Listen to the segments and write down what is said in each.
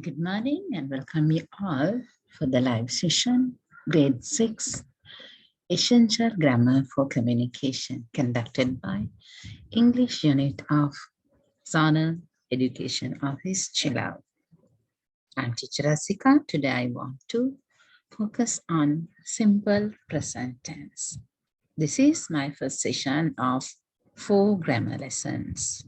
Good morning and welcome you all for the live session, grade 6, Essential Grammar for Communication, conducted by English Unit of Zonal Education Office, Chilao. I'm teacher Asika. Today I want to focus on simple present tense. This is my first session of 4 grammar lessons.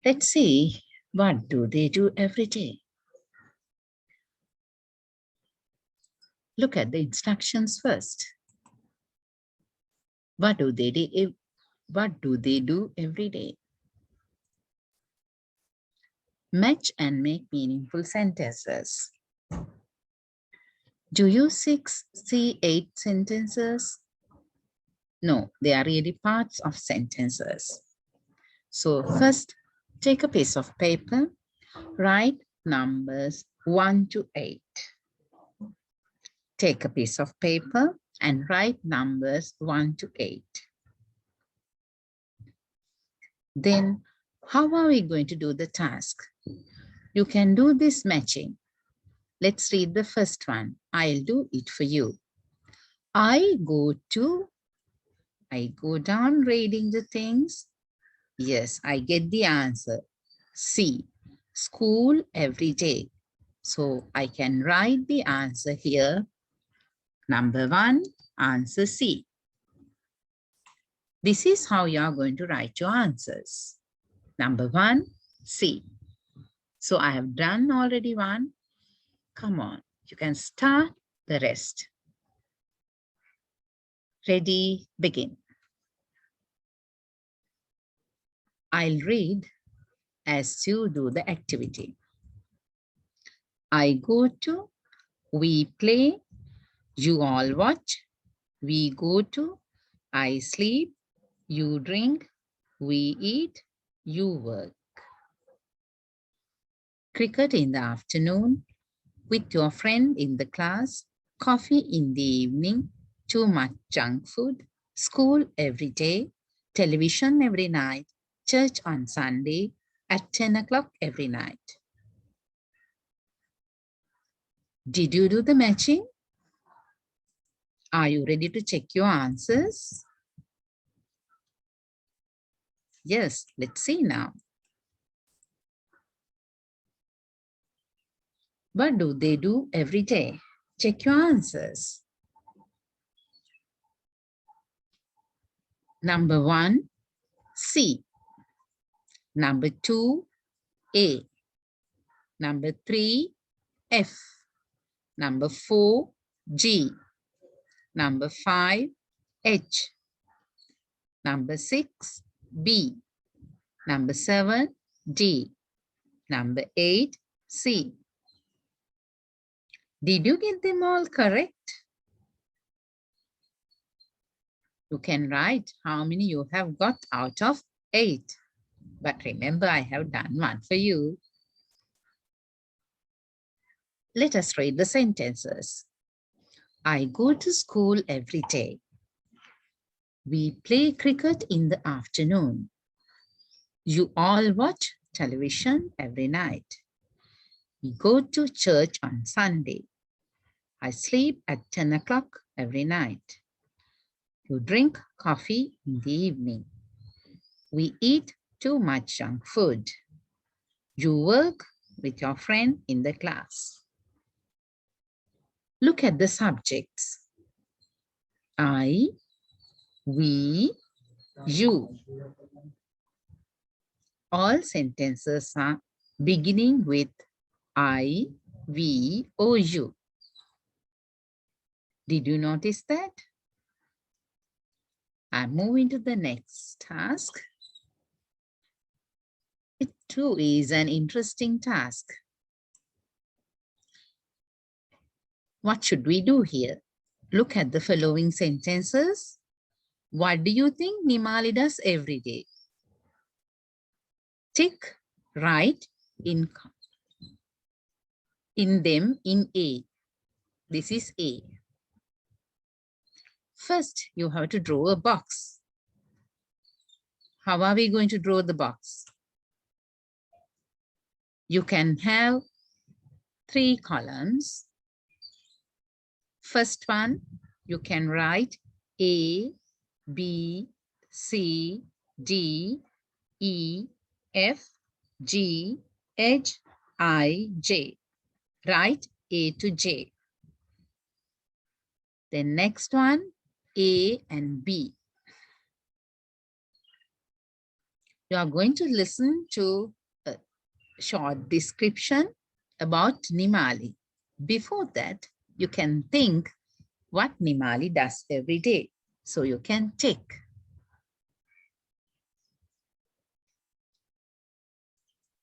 Let's see, what do they do every day? Look at the instructions first. What do they do? What do they do every day? Match and make meaningful sentences. Do you see 8 sentences? No, they are really parts of sentences. So first, take a piece of paper, write numbers 1 to 8. Take a piece of paper and write numbers 1 to 8. Then, how are we going to do the task? You can do this matching. Let's read the first one. I'll do it for you. I go down reading the things. Yes, I get the answer. C, school every day. So I can write the answer here. Number 1, answer C. This is how you are going to write your answers. Number 1, C. So I have done already one. Come on, you can start the rest. Ready, begin. I'll read as you do the activity. I go to, we play, you all watch, we go to, I sleep, you drink, we eat, you work. Cricket in the afternoon, with your friend in the class, coffee in the evening, too much junk food, school every day, television every night, church on Sunday, at 10 o'clock every night. Did you do the matching? Are you ready to check your answers? Yes, let's see now. What do they do every day? Check your answers. Number 1, C. Number 2, A. Number 3, F. Number 4, G. Number 5, H. Number 6, B. Number 7, D. Number 8, C. Did you get them all correct? You can write how many you have got out of 8. But remember, I have done one for you. Let us read the sentences. I go to school every day. We play cricket in the afternoon. You all watch television every night. We go to church on Sunday. I sleep at 10 o'clock every night. You drink coffee in the evening. We eat too much junk food. You work with your friend in the class. Look at the subjects. I, we, you. All sentences are beginning with I, we, or you. Did you notice that? I'm moving to the next task. It too is an interesting task. What should we do here? Look at the following sentences. What do you think Nimali does every day? Tick, write in them in A. This is A. First, you have to draw a box. How are we going to draw the box? You can have 3 columns. First one, you can write A, B, C, D, E, F, G, H, I, J. Write A to J. The next one, A and B. You are going to listen to a short description about Nimali. Before that, you can think what Nimali does every day. So you can tick.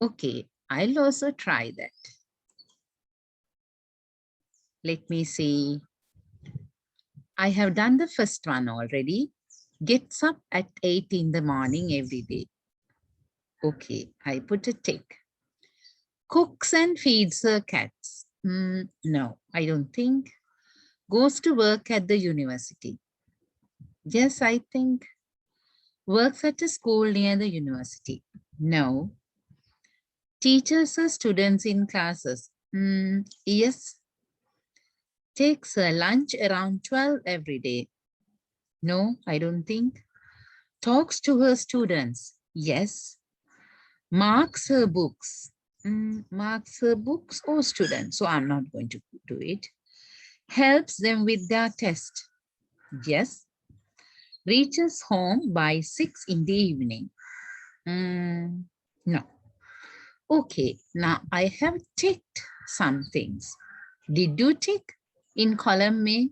Okay, I'll also try that. Let me see. I have done the first one already. Gets up at 8 in the morning every day. Okay, I put a tick. Cooks and feeds her cats. No, I don't think. Goes to work at the university. Yes, I think. Works at a school near the university. No. Teaches her students in classes. Yes. Takes her lunch around 12 every day. No, I don't think. Talks to her students. Yes. Marks her books. Marks her books or students. So I'm not going to do it. Helps them with their test. Yes. Reaches home by 6 in the evening. No. Okay, now I have ticked some things. Did you tick in column A?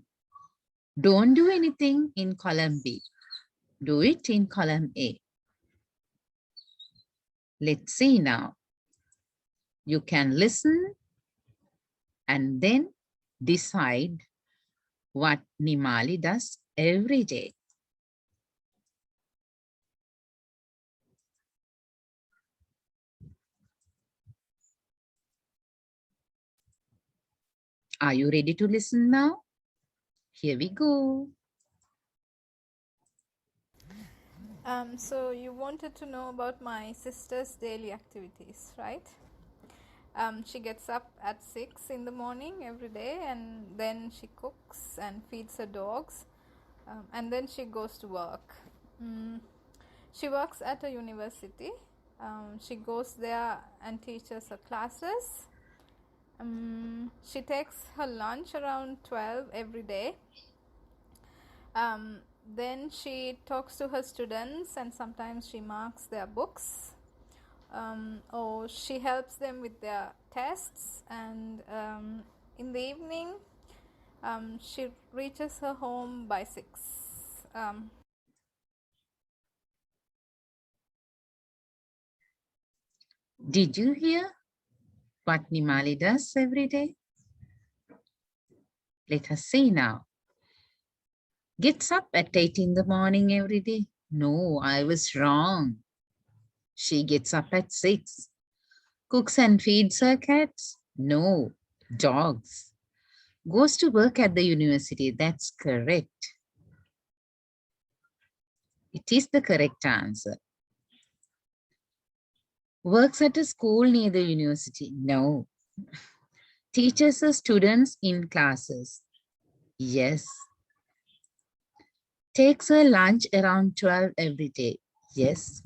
Don't do anything in column B. Do it in column A. Let's see now. You can listen and then decide what Nimali does every day. Are you ready to listen now? Here we go. So you wanted to know about my sister's daily activities, right? She gets up at 6 in the morning every day, and then she cooks and feeds her dogs, and then she goes to work. She works at a university. She goes there and teaches her classes. She takes her lunch around 12 every day. Then she talks to her students, and sometimes she marks their books, or she helps them with their tests. And in the evening, she reaches her home by 6. Did you hear what Nimali does every day? Let us see now. Gets up at 8 in the morning every day. No, I was wrong. She gets up at 6. Cooks and feeds her cats? No, dogs. Goes to work at the university. That's correct. It is the correct answer. Works at a school near the university? No. Teaches her students in classes? Yes. Takes her lunch around 12 every day? Yes.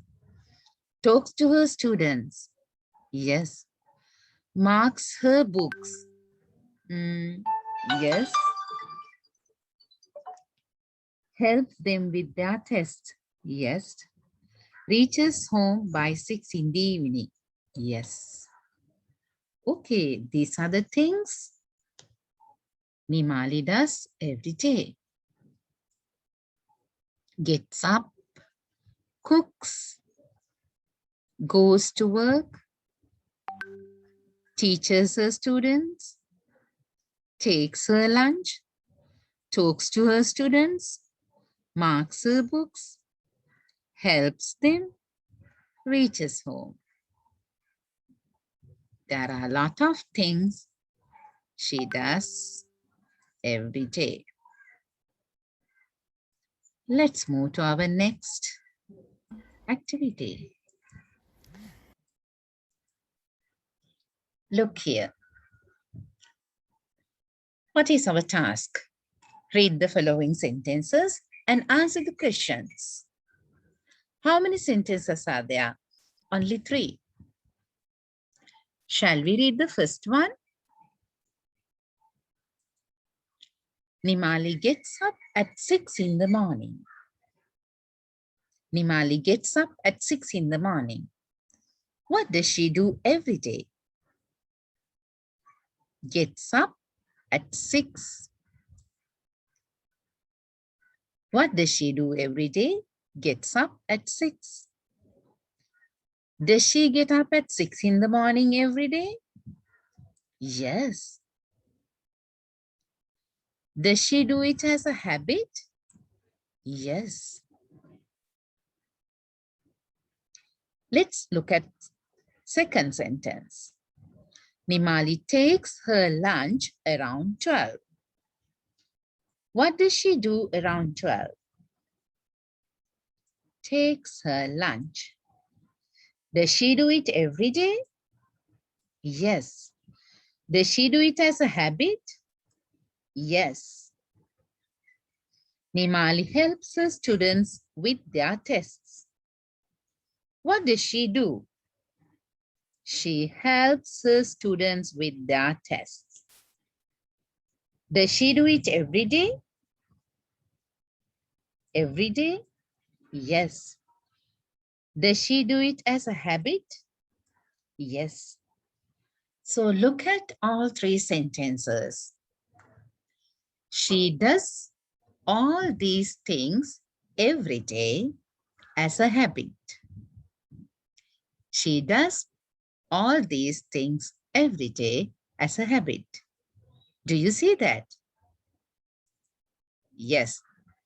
Talks to her students? Yes. Marks her books? Yes. Helps them with their tests? Yes. Reaches home by 6 in the evening? Yes. Okay, these are the things Nimali does every day. Gets up, cooks, goes to work, teaches her students, takes her lunch, talks to her students, marks her books, helps them, reaches home. There are a lot of things she does every day. Let's move to our next activity. Look here. What is our task? Read the following sentences and answer the questions. How many sentences are there? Only 3. Shall we read the first one? Nimali gets up at 6 in the morning. Nimali gets up at 6 in the morning. What does she do every day? Gets up at 6. What does she do every day? Gets up at 6. Does she get up at 6 in the morning every day? Yes. Does she do it as a habit? Yes. Let's look at second sentence. Nimali takes her lunch around 12. What does she do around 12? Takes her lunch. Does she do it every day? Yes. Does she do it as a habit? Yes. Nimali helps her students with their tests. What does she do? She helps her students with their tests. Does she do it every day? Every day? Yes. Does she do it as a habit? Yes. So look at all 3 sentences. She does all these things every day as a habit. She does all these things every day as a habit. Do you see that? Yes,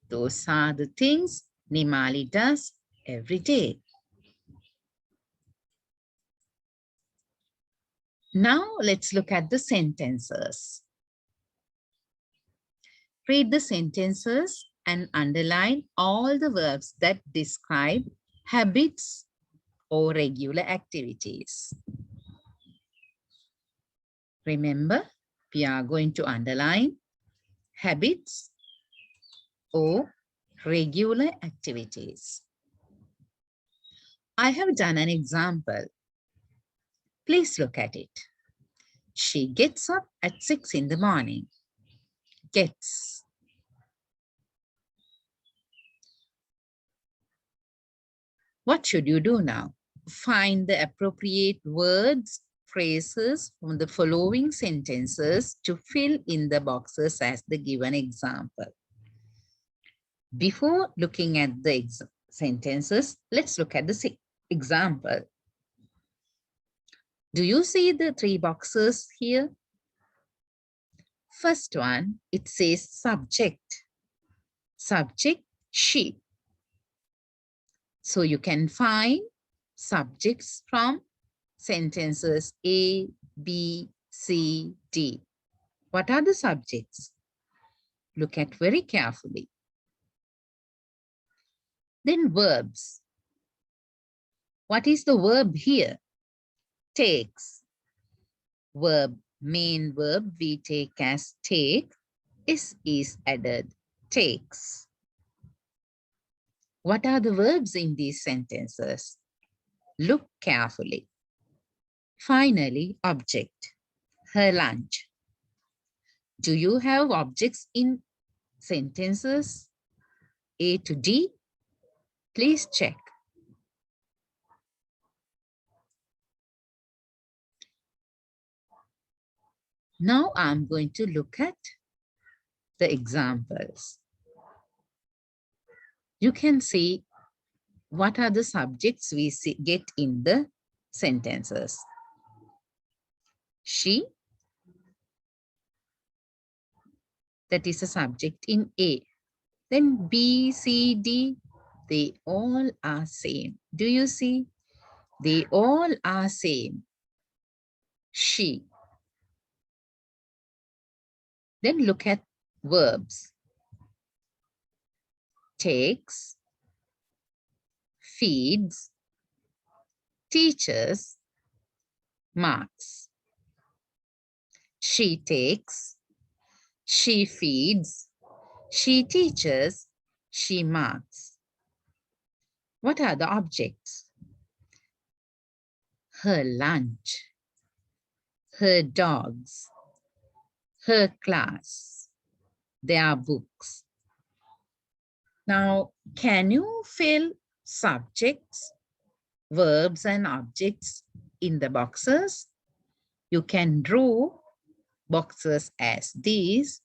those are the things Nimali does every day. Now let's look at the sentences. Read the sentences and underline all the verbs that describe habits or regular activities. Remember, we are going to underline habits or regular activities. I have done an example. Please look at it. She gets up at 6 in the morning. Gets. What should you do now? Find the appropriate words, phrases from the following sentences to fill in the boxes as the given example. Before looking at the sentences, let's look at the example. Do you see the 3 boxes here? First one, it says subject. Subject, she. So you can find subjects from sentences A, B, C, D. What are the subjects? Look at very carefully. Then verbs. What is the verb here? Takes. Verb, main verb we take as take. Is added. Takes. What are the verbs in these sentences? Look carefully. Finally, object. Her lunch. Do you have objects in sentences A to D? Please check. Now I'm going to look at the examples. You can see what are the subjects we get in the sentences. She, that is a subject in A. Then B, C, D, they all are same. Do you see? They all are same. She. Then look at verbs. Takes, feeds, teaches, marks. She takes, she feeds, she teaches, she marks. What are the objects? Her lunch, her dogs, her class, their books. Now, can you fill subjects, verbs, and objects in the boxes? You can draw boxes as these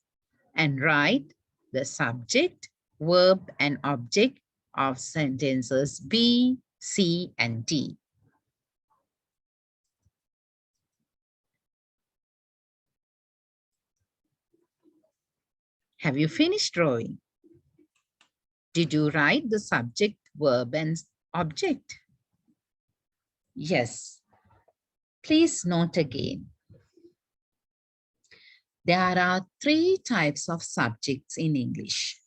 and write the subject, verb, and object of sentences B, C, and D. Have you finished drawing? Did you write the subject, verb, and object? Yes. Please note again. There are 3 types of subjects in English.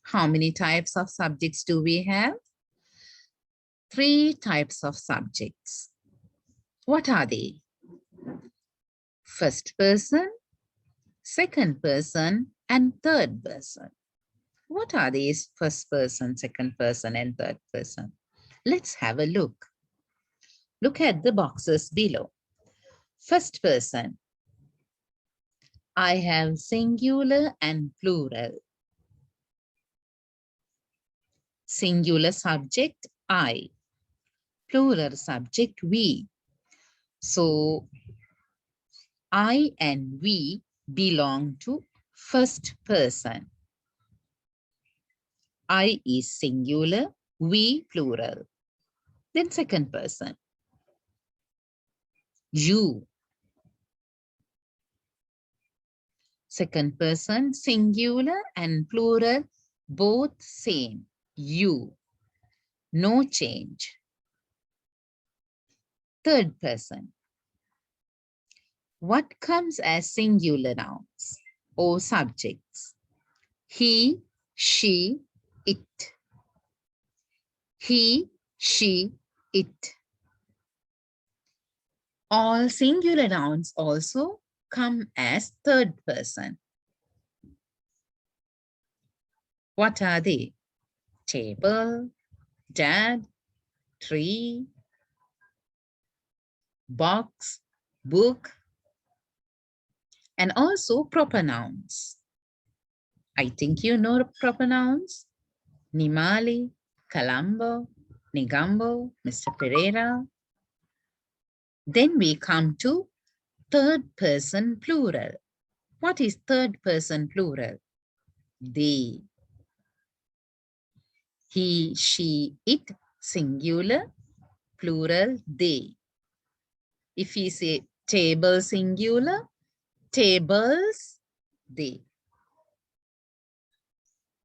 How many types of subjects do we have? 3 types of subjects. What are they? First person, second person, and third person. What are these first person, second person, and third person? Let's have a look. Look at the boxes below. First person. I have singular and plural. Singular subject, I. Plural subject, we. So, I and we belong to first person. I is singular, we plural. Then second person. You. Second person, singular and plural, both same. You. No change. Third person. What comes as singular nouns or subjects? He, she, it. He, she, it. All singular nouns also come as third person. What are they? Table, dad, tree, box, book, and also proper nouns. I think you know proper nouns. Nimali, Colombo, Nigambo, Mr. Pereira. Then we come to third person plural. What is third person plural? They. He, she, it, singular, plural, they. If we say table singular, tables, they.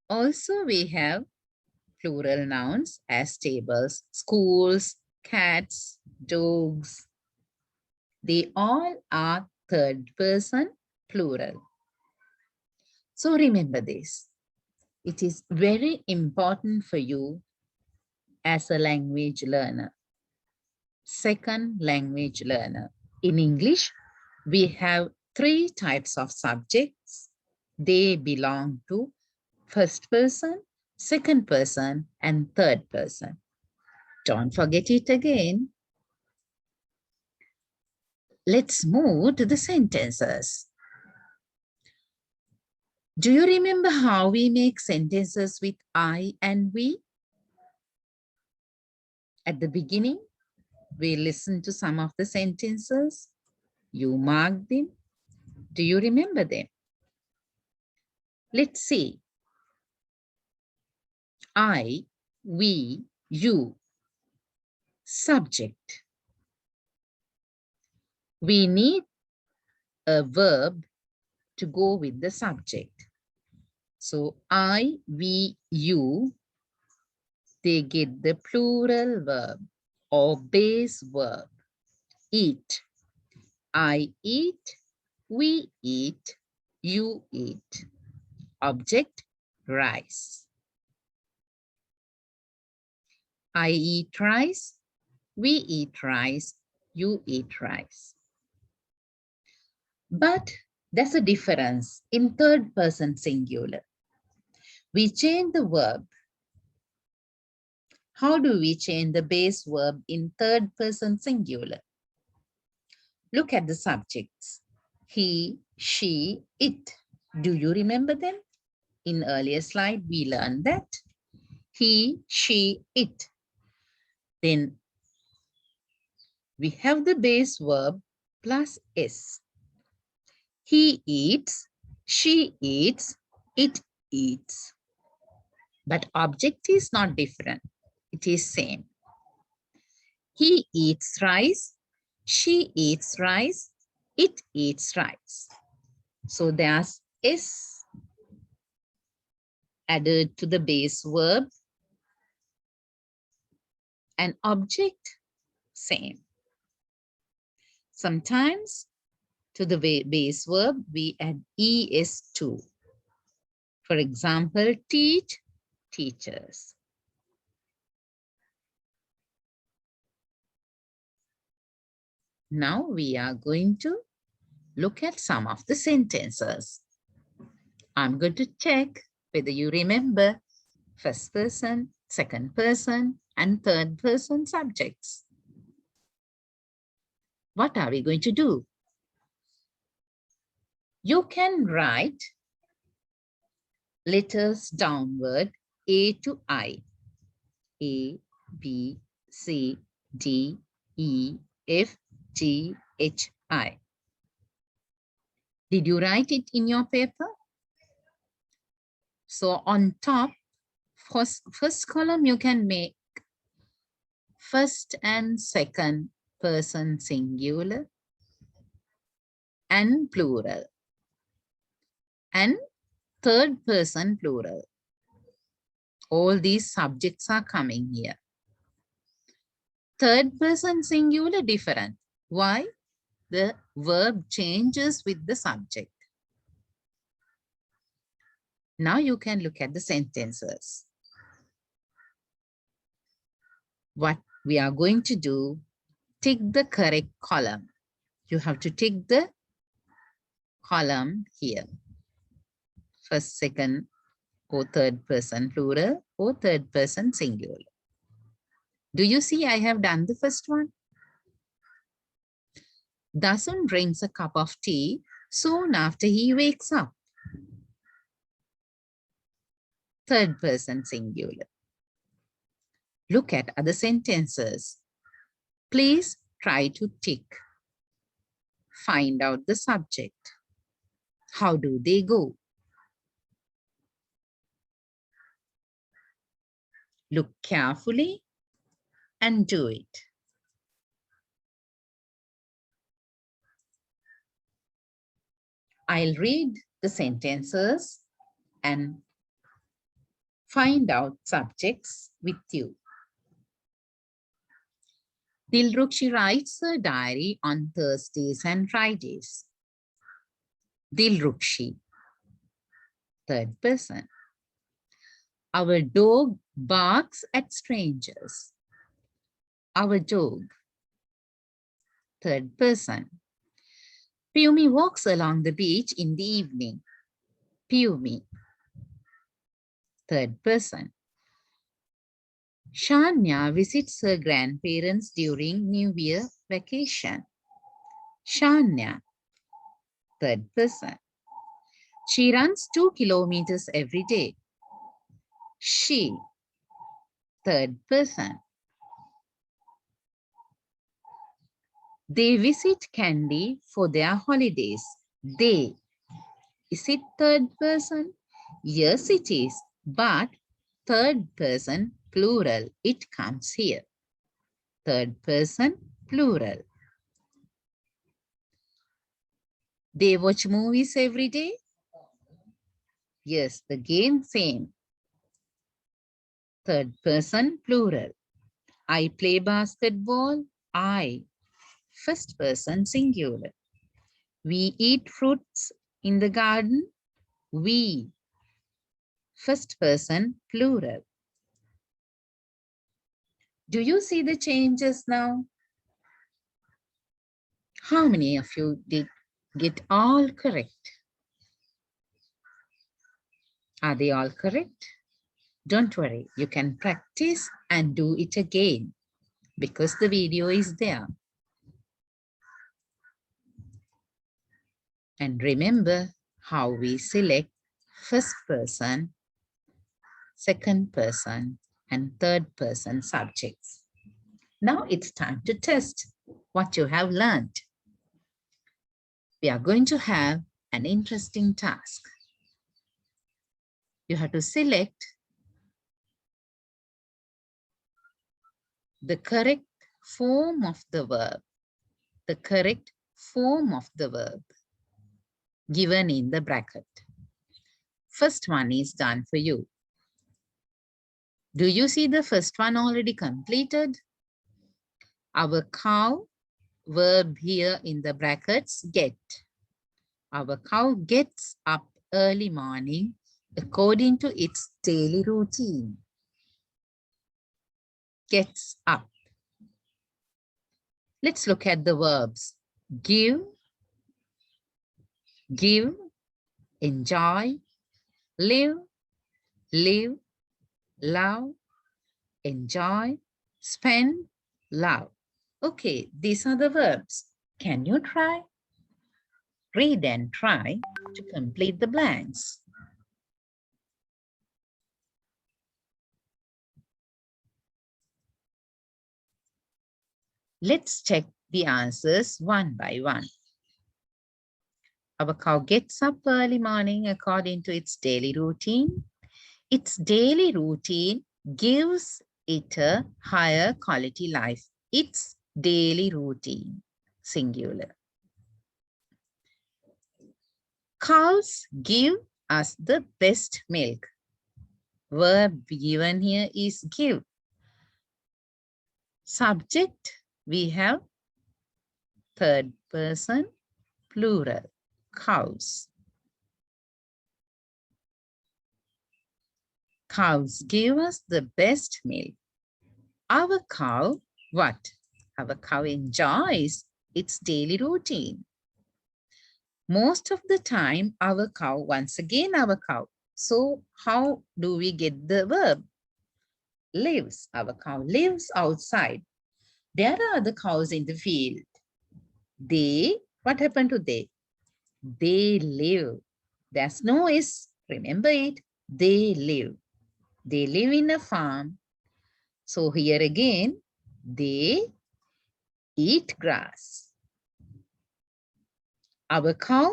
Also, we have plural nouns as tables, schools, cats, dogs. They all are third person plural. So remember this. It is very important for you as a language learner, second language learner. In English, we have 3 types of subjects. They belong to first person, second person, and third person. Don't forget it again. Let's move to the sentences. Do you remember how we make sentences with I and we? At the beginning, we listen to some of the sentences. You mark them. Do you remember them? Let's see. I, we, you. Subject. We need a verb to go with the subject. So I, we, you, they get the plural verb or base verb. Eat. I eat, we eat, you eat. Object, rice. I eat rice, we eat rice, you eat rice. But there's a difference in third person singular. We change the verb. How do we change the base verb in third person singular? Look at the subjects. He, she, it. Do you remember them? In earlier slide, we learned that. He, she, it. Then we have the base verb plus S. He eats, she eats, it eats. But object is not different. It is same. He eats rice, she eats rice, it eats rice. So there's S added to the base verb and object same. Sometimes to the base verb we add ES2. For example, teach, teachers. Now we are going to look at some of the sentences. I'm going to check whether you remember first person, second person, and third person subjects. What are we going to do? You can write letters downward A to I. A, B, C, D, E, F, G, H, I. Did you write it in your paper? So on top, first column, you can make first and second person singular and plural, and third person plural. All these subjects are coming here. Third person singular different. Why? The verb changes with the subject. Now you can look at the sentences. What we are going to do, tick the correct column. You have to tick the column here. First, second, or third person plural, or third person singular. Do you see I have done the first one? Dasun drinks a cup of tea soon after he wakes up. Third person singular. Look at other sentences. Please try to tick. Find out the subject. How do they go? Look carefully and do it. I'll read the sentences and find out subjects with you. Dilrukshi writes her diary on Thursdays and Fridays. Dilrukshi, third person. Our dog barks at strangers. Our dog, third person. Piyumi walks along the beach in the evening. Piyumi, third person. Shanya visits her grandparents during New Year vacation. Shanya, third person. She runs 2 kilometers every day. She, third person. They visit Kandy for their holidays. They. Is it third person? Yes, it is. But third person plural, it comes here. Third person plural. They watch movies every day. Yes, again same. Third person plural. I play basketball. I. First person singular. We eat fruits in the garden. We. First person plural. Do you see the changes now? How many of you did get all correct. Are they all correct? Don't worry, you can practice and do it again because the video is there. And remember how we select first person, second person, and third person subjects. Now it's time to test what you have learned. We are going to have an interesting task. You have to select the correct form of the verb, the correct form of the verb given in the bracket. First one is done for you. Do you see the first one already completed? Our cow verb here in the brackets, get. Our cow gets up early morning according to its daily routine. Gets up. Let's look at the verbs. Give, enjoy, live, love, enjoy, spend, love. Okay, these are the verbs. Can you try? Read and try to complete the blanks. Let's check the answers one by one. Our cow gets up early morning according to its daily routine. Its daily routine gives it a higher quality life. Its daily routine, singular. Cows give us the best milk. Verb given here is give. Subject, we have third person, plural, cows. Cows give us the best milk. Our cow, what? Our cow enjoys its daily routine. Most of the time, our cow, once again, our cow. So how do we get the verb? Lives. Our cow lives outside. There are other cows in the field. They, what happened to they? They live. There's no S. Remember it. They live. They live in a farm. So here again, they eat grass. Our cow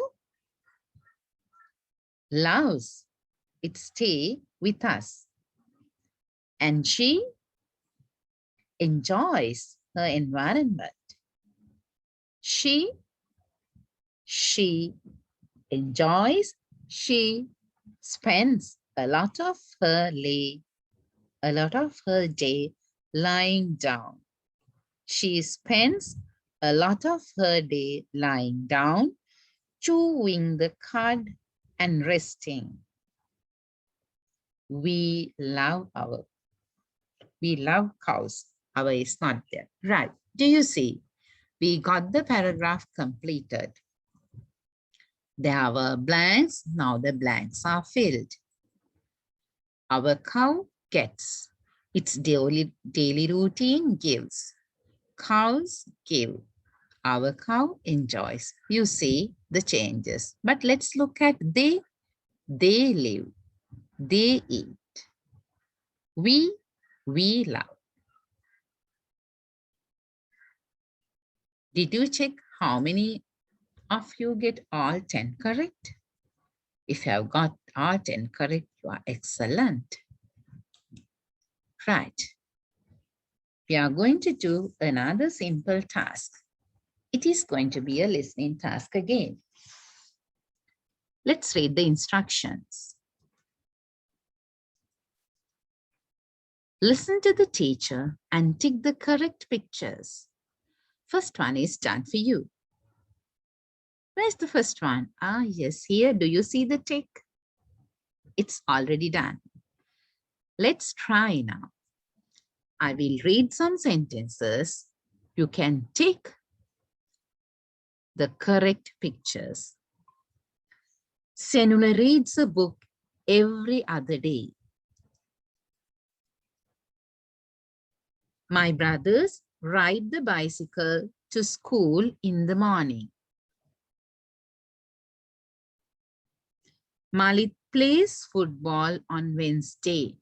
loves it stay with us. And she enjoys her environment. She enjoys, she spends a lot of her day lying down. She spends a lot of her day lying down, chewing the cud and resting. We love cows. Our is not there. Right. Do you see? We got the paragraph completed. There were blanks. Now the blanks are filled. Our cow gets. Its daily routine gives. Cows give. Our cow enjoys. You see the changes. But let's look at they. They live. They eat. We love. Did you check how many of you get all 10 correct? If you have got all 10 correct, you are excellent. Right. We are going to do another simple task. It is going to be a listening task again. Let's read the instructions. Listen to the teacher and tick the correct pictures. First one is done for you. Where's the first one? Ah, yes, here. Do you see the tick? It's already done. Let's try now. I will read some sentences. You can tick the correct pictures. Senula reads a book every other day. My brothers ride the bicycle to school in the morning. Malit plays football on Wednesday.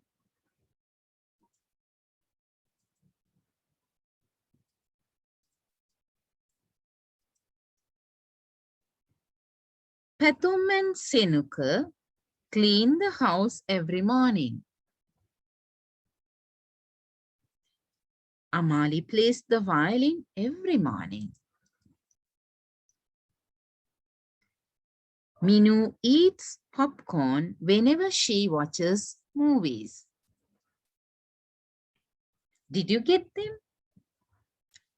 Pathum and Senuka clean the house every morning. Amali plays the violin every morning. Minu eats popcorn whenever she watches movies. Did you get them?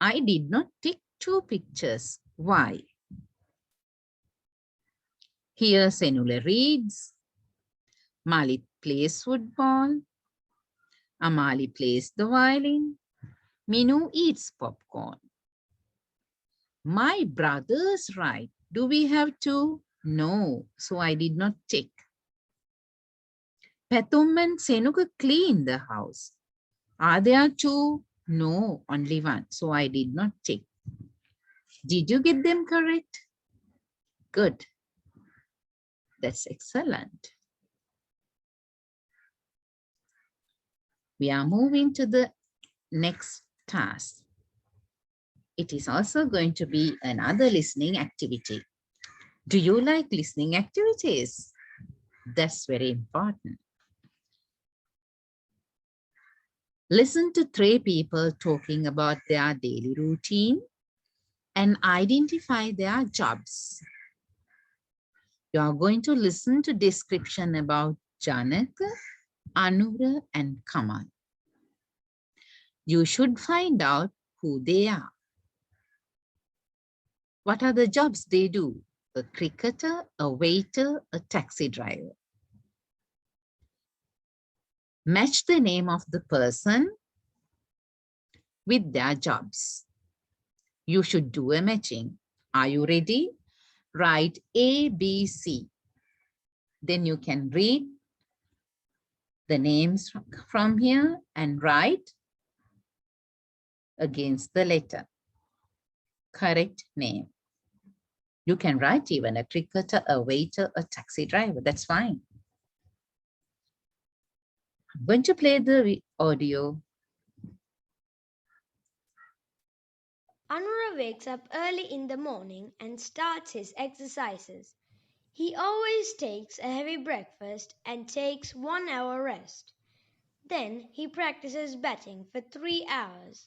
I did not take 2 pictures. Why? Here Senula reads, Malit plays football, Amali plays the violin, Minu eats popcorn. My brother's right. Do we have 2? No, so I did not take. Pathum and Senuka clean the house. Are there 2? No, only 1, so I did not take. Did you get them correct? Good. That's excellent. We are moving to the next task. It is also going to be another listening activity. Do you like listening activities? That's very important. Listen to 3 people talking about their daily routine and identify their jobs. You are going to listen to description about Janaka, Anura, and Kamal. You should find out who they are. What are the jobs they do? A cricketer, a waiter, a taxi driver. Match the name of the person with their jobs. You should do a matching. Are you ready? Write A, B, C. Then you can read the names from here and write against the letter. Correct name. You can write even a cricketer, a waiter, a taxi driver. That's fine. I'm going to play the audio. Anura wakes up early in the morning and starts his exercises. He always takes a heavy breakfast and takes 1 hour rest. Then he practices batting for 3 hours.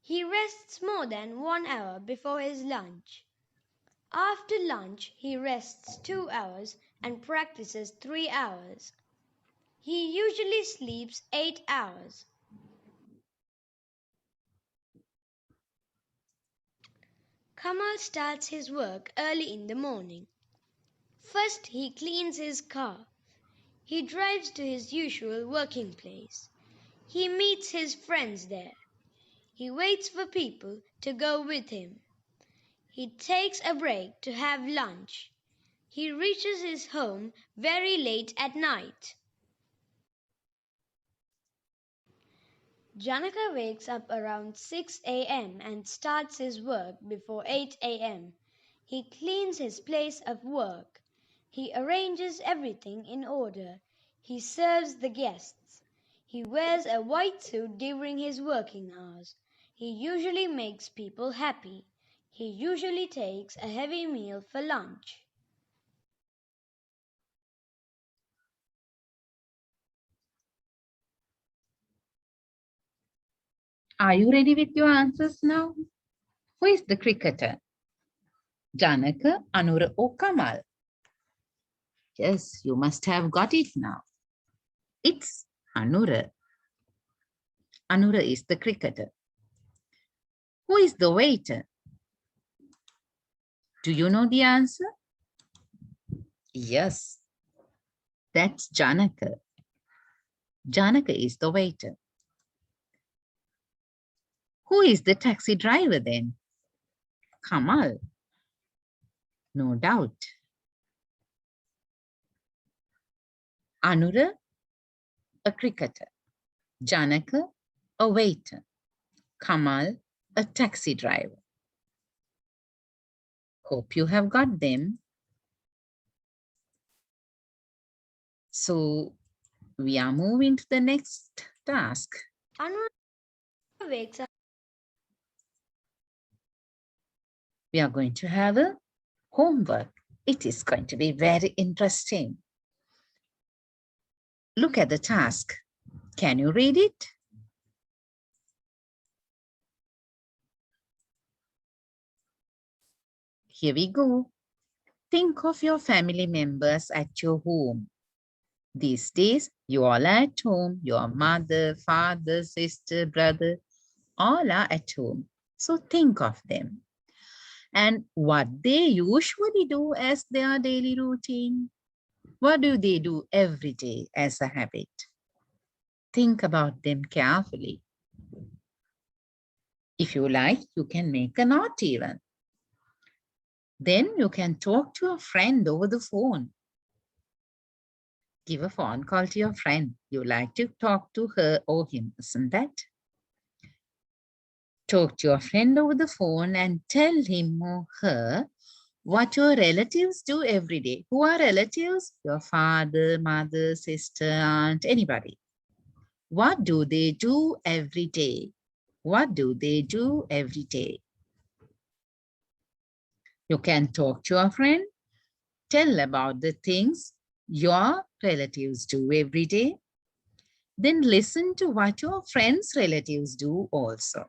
He rests more than 1 hour before his lunch. After lunch, he rests 2 hours and practices 3 hours. He usually sleeps 8 hours. Kamal starts his work early in the morning. First, he cleans his car. He drives to his usual working place. He meets his friends there. He waits for people to go with him. He takes a break to have lunch. He reaches his home very late at night. Janaka wakes up around 6 a.m. and starts his work before 8 a.m. He cleans his place of work. He arranges everything in order. He serves the guests. He wears a white suit during his working hours. He usually makes people happy. He usually takes a heavy meal for lunch. Are you ready with your answers now? Who is the cricketer? Janaka, Anura, or Kamal? Yes, you must have got it now. It's Anura. Anura is the cricketer. Who is the waiter? Do you know the answer? Yes, that's Janaka. Janaka is the waiter. Who is the taxi driver then? Kamal. No doubt. Anura, a cricketer. Janaka, a waiter. Kamal, a taxi driver. Hope you have got them. So we are moving to the next task. Anura wakes up. We are going to have a homework. It is going to be very interesting. Look at the task. Can you read it? Here we go. Think of your family members at your home. These days, you all are at home. Your mother, father, sister, brother, all are at home. So think of them and what they usually do as their daily routine. What do they do every day as a habit? Think about them carefully. If you like, you can make a note even. Then you can talk to a friend over the phone. Give a phone call to your friend. You like to talk to her or him, isn't that? Talk to your friend over the phone and tell him or her what your relatives do every day. Who are relatives? Your father, mother, sister, aunt, anybody. What do they do every day? What do they do every day? You can talk to your friend, tell about the things your relatives do every day. Then listen to what your friends' relatives do also.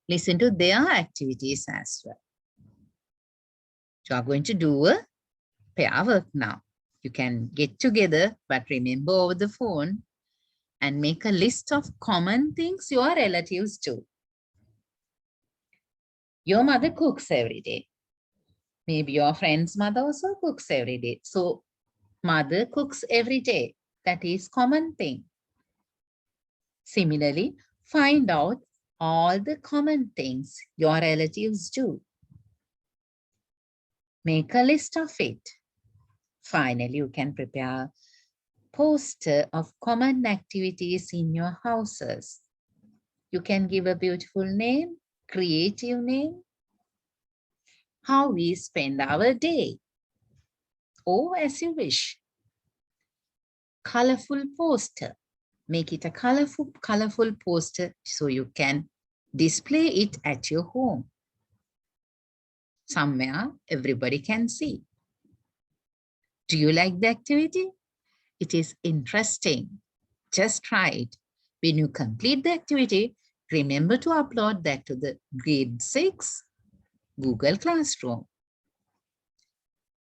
Listen to their activities as well. You are going to do a pair work now. You can get together, but remember over the phone and make a list of common things your relatives do. Your mother cooks every day. Maybe your friend's mother also cooks every day. So mother cooks every day. That is common thing. Similarly, find out all the common things your relatives do. Make a list of it. Finally, you can prepare a poster of common activities in your houses. You can give a beautiful name, creative name, how we spend our day, or as you wish. Colorful poster. Make it a colorful poster so you can display it at your home. Somewhere everybody can see. Do you like the activity? It is interesting. Just try it. When you complete the activity, remember to upload that to the grade 6 Google Classroom.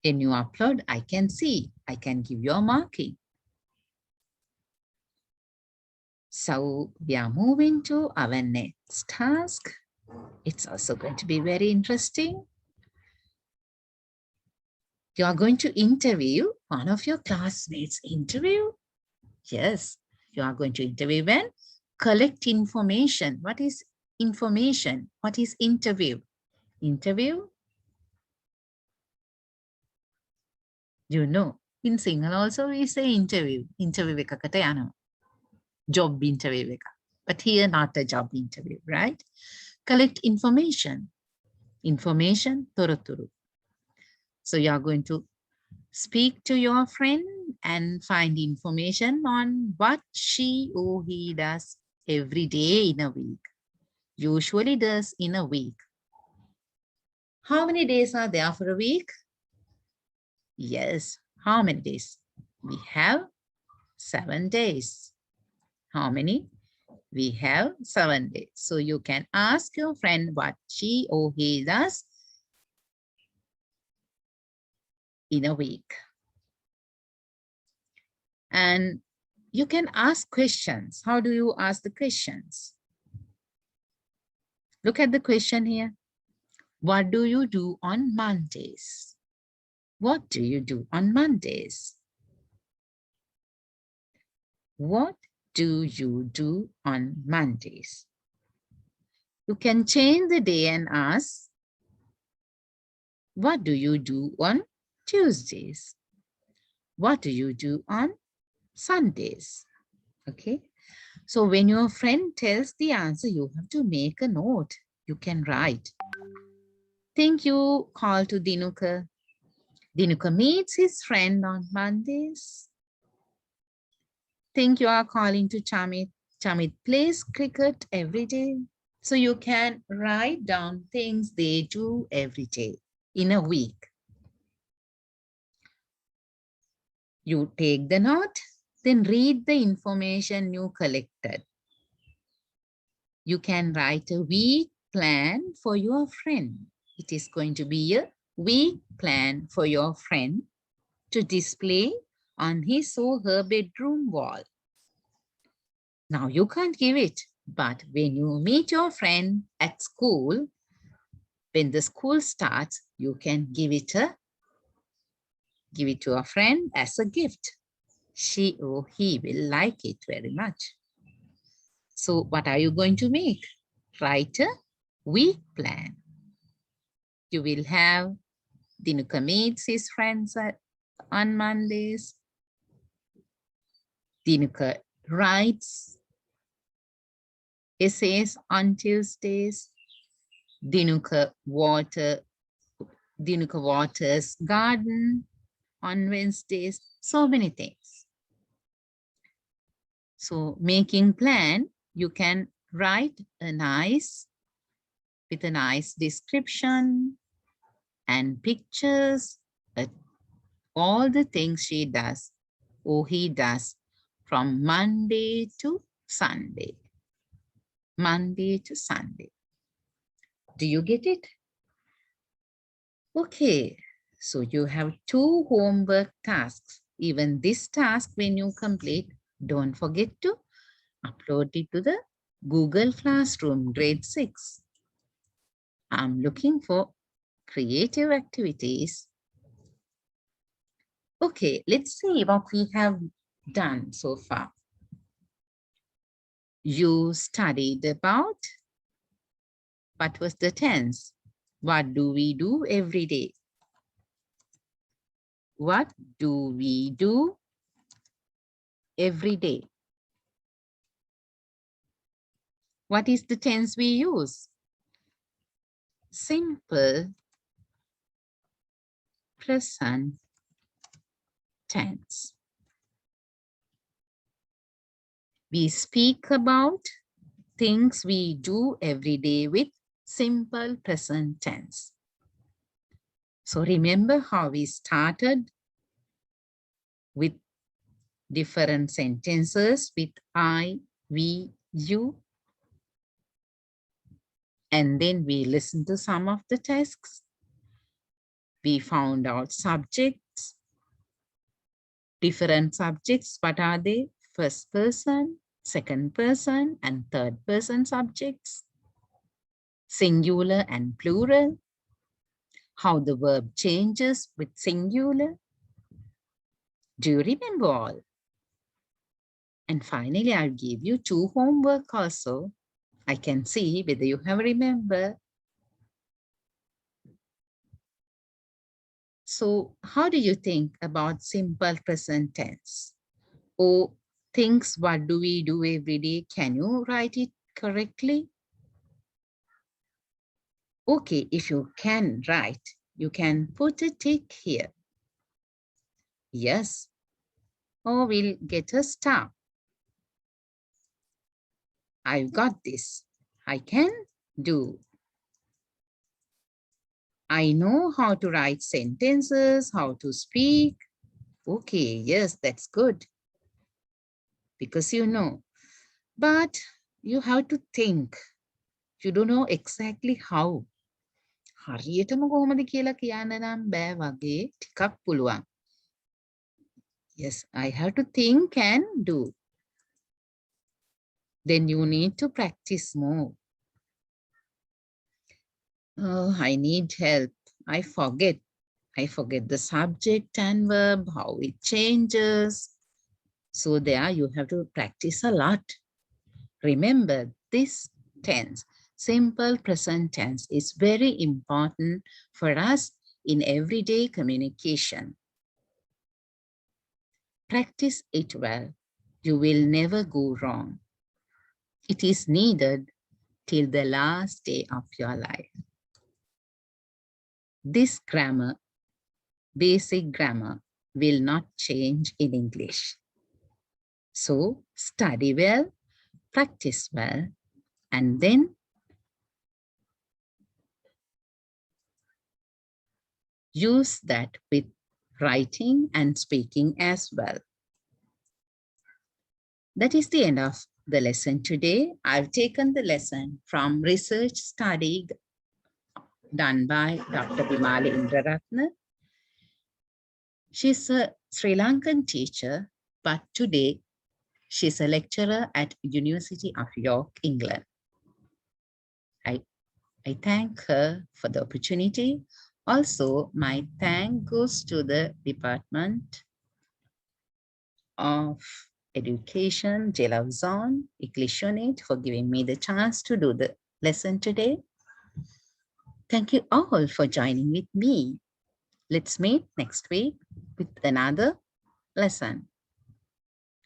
When you upload, I can see. I can give you a marking. So we are moving to our next task. It's also going to be very interesting. You are going to interview one of your classmates. Interview? Yes, you are going to interview when? Collect information. What is information? What is interview? Interview? You know, in Sinhala also we say interview. Interview ekakata yanawa. Job interview එක. But here not a job interview, right? Collect information. Information, toroturu. So you are going to speak to your friend and find information on what she or he does every day in a week. Usually does in a week. How many days are there for a week? Yes. How many days? We have 7 days. How many? We have 7 days. So you can ask your friend what she or he does in a week. And you can ask questions. How do you ask the questions? Look at the question here. What do you do on Mondays? What do you do on Mondays? What do you do on Mondays? You can change the day and ask, What do you do on Tuesdays? What do you do on Sundays? Okay. So when your friend tells the answer, you have to make a note. You can write. Think you call to Dinuka. Dinuka meets his friend on Mondays. Think you are calling to Chamit. Chamit plays cricket every day. So you can write down things they do every day in a week. You take the note, then read the information you collected. You can write a week plan for your friend. It is going to be a week plan for your friend to display on his or her bedroom wall. Now you can't give it, but when you meet your friend at school, when the school starts, you can give it to a friend as a gift. She or he will like it very much. So what are you going to make? Write a week plan. You will have Dinuka meets his friends on Mondays. Dinuka writes essays on Tuesdays. Dinuka waters garden on Wednesdays. So many things. So making plan, you can write with a nice description and pictures, all the things she does or he does from Monday to Sunday. Monday to Sunday. Do you get it? Okay, so you have 2 homework tasks. Even this task, when you complete, don't forget to upload it to the Google Classroom grade 6. I'm looking for creative activities. Okay, let's see what we have done so far. You studied about what was the tense? What do we do every day? What do we do every day? What is the tense we use? Simple present tense. We speak about things we do every day with simple present tense. So remember how we started with different sentences with I, we, you. And then we listened to some of the tasks. We found out subjects, different subjects. What are they? First person, second person, and third person subjects. Singular and plural. How the verb changes with singular. Do you remember all? And finally, I'll give you 2 homework also. I can see whether you have remembered. So how do you think about simple present tense? Or things, what do we do every day? Can you write it correctly? Okay, if you can write, you can put a tick here. Yes, or we'll get a star. I've got this. I can do. I know how to write sentences, how to speak. Okay, yes, that's good. Because you know. But you have to think. You don't know exactly how. හරියටම කොහොමද කියලා කියන්න නම් බෑ වගේ ටිකක් පුළුවන්. Yes, I have to think and do. Then you need to practice more. Oh, I need help. I forget. I forget the subject and verb, how it changes. So there you have to practice a lot. Remember, this tense, simple present tense, is very important for us in everyday communication. Practice it well. You will never go wrong. It is needed till the last day of your life. This grammar, basic grammar, will not change in English. So study well, practice well, and then use that with writing and speaking as well. That is the end of the lesson today. I've taken the lesson from research study done by Dr. Bimali Indraratna. She's a Sri Lankan teacher, but today she's a lecturer at University of York, England. I thank her for the opportunity. Also, my thank goes to the Department of Education, Jelausan, English for giving me the chance to do the lesson today. Thank you all for joining with me. Let's meet next week with another lesson.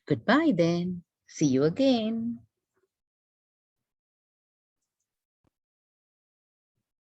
Goodbye then. See you again.